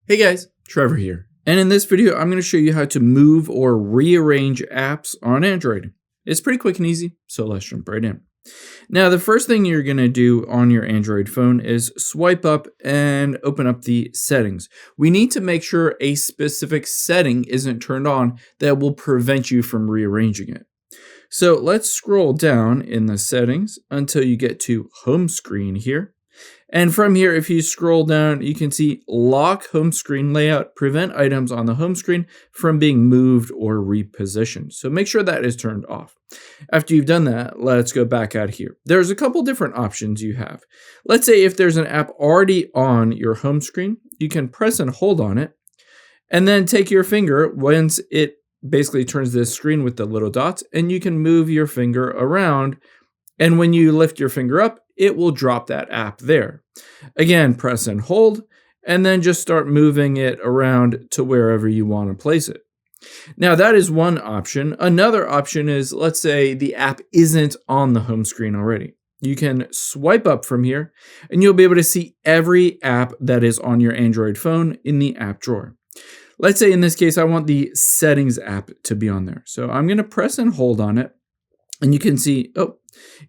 Hey guys, Trevor here. And in this video, I'm going to show you how to move or rearrange apps on Android. It's pretty quick and easy, so let's jump right in. Now, the first thing you're going to do on your Android phone is swipe up and open up the settings. We need to make sure a specific setting isn't turned on that will prevent you from rearranging it. So let's scroll down in the settings until you get to home screen here. And from here, if you scroll down, you can see lock home screen layout, prevent items on the home screen from being moved or repositioned. So make sure that is turned off. After you've done that, let's go back out here. There's a couple different options you have. Let's say if there's an app already on your home screen, you can press and hold on it, and then take your finger once it basically turns this screen with the little dots, and you can move your finger around. And when you lift your finger up, it will drop that app there. Again, press and hold, and then just start moving it around to wherever you want to place it. Now, that is one option. Another option is, let's say the app isn't on the home screen already. You can swipe up from here, and you'll be able to see every app that is on your Android phone in the app drawer. Let's say in this case, I want the settings app to be on there. So I'm going to press and hold on it. And you can see,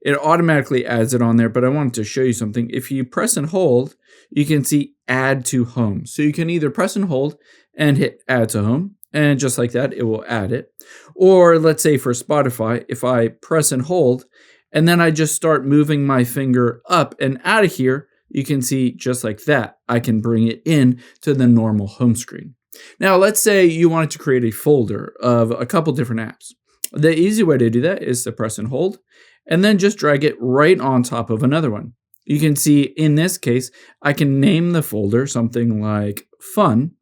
it automatically adds it on there, but I wanted to show you something. If you press and hold, you can see add to home. So you can either press and hold and hit add to home, and just like that, it will add it. Or let's say for Spotify, if I press and hold, and then I just start moving my finger up and out of here, you can see just like that, I can bring it in to the normal home screen. Now, let's say you wanted to create a folder of a couple different apps. The easy way to do that is to press and hold, and then just drag it right on top of another one. You can see in this case, I can name the folder something like fun.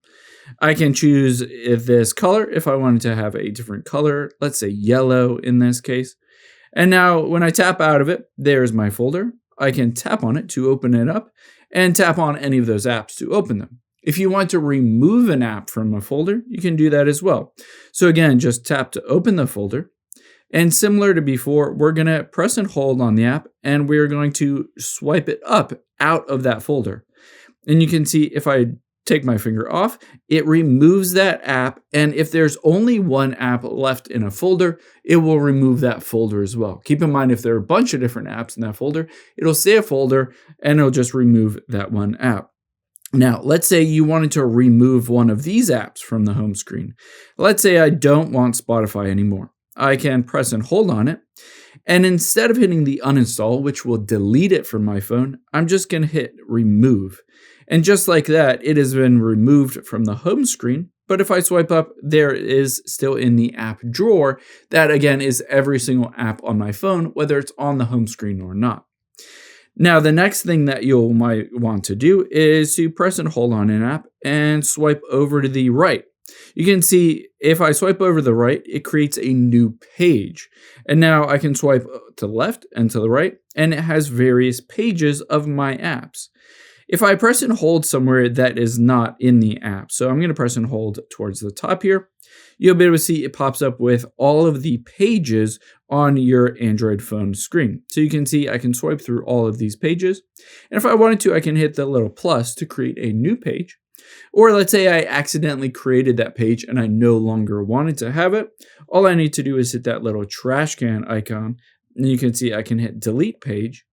I can choose this color if I wanted to have a different color, let's say yellow in this case. And now when I tap out of it, there's my folder. I can tap on it to open it up and tap on any of those apps to open them. If you want to remove an app from a folder, you can do that as well. So again, just tap to open the folder. And similar to before, we're going to press and hold on the app, and we're going to swipe it up out of that folder. And you can see if I take my finger off, it removes that app. And if there's only one app left in a folder, it will remove that folder as well. Keep in mind, if there are a bunch of different apps in that folder, it'll say a folder and it'll just remove that one app. Now, let's say you wanted to remove one of these apps from the home screen. Let's say I don't want Spotify anymore. I can press and hold on it. And instead of hitting the uninstall, which will delete it from my phone, I'm just going to hit remove. And just like that, it has been removed from the home screen. But if I swipe up, there it is still in the app drawer. That again is every single app on my phone, whether it's on the home screen or not. Now, the next thing that you might want to do is to press and hold on an app and swipe over to the right. You can see if I swipe over to the right, it creates a new page. And now I can swipe to the left and to the right, and it has various pages of my apps. If I press and hold somewhere that is not in the app, so I'm going to press and hold towards the top here, you'll be able to see it pops up with all of the pages on your Android phone screen. So you can see I can swipe through all of these pages. And if I wanted to, I can hit the little plus to create a new page. Or let's say I accidentally created that page and I no longer wanted to have it. All I need to do is hit that little trash can icon. And you can see I can hit delete page.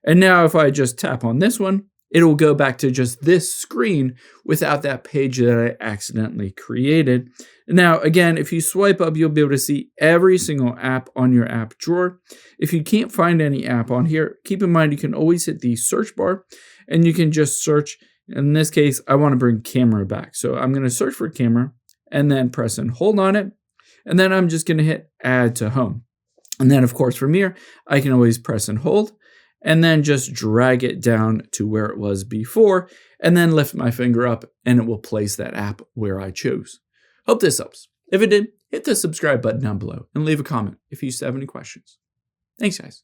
And now if I just tap on this one, it will go back to just this screen without that page that I accidentally created. Now, again, if you swipe up, you'll be able to see every single app on your app drawer. If you can't find any app on here, keep in mind you can always hit the search bar and you can just search. In this case, I want to bring camera back. So I'm going to search for camera and then press and hold on it. And then I'm just going to hit add to home. And then, of course, from here, I can always press and hold, and then just drag it down to where it was before, and then lift my finger up, and it will place that app where I chose. Hope this helps. If it did, hit the subscribe button down below and leave a comment if you have any questions. Thanks, guys.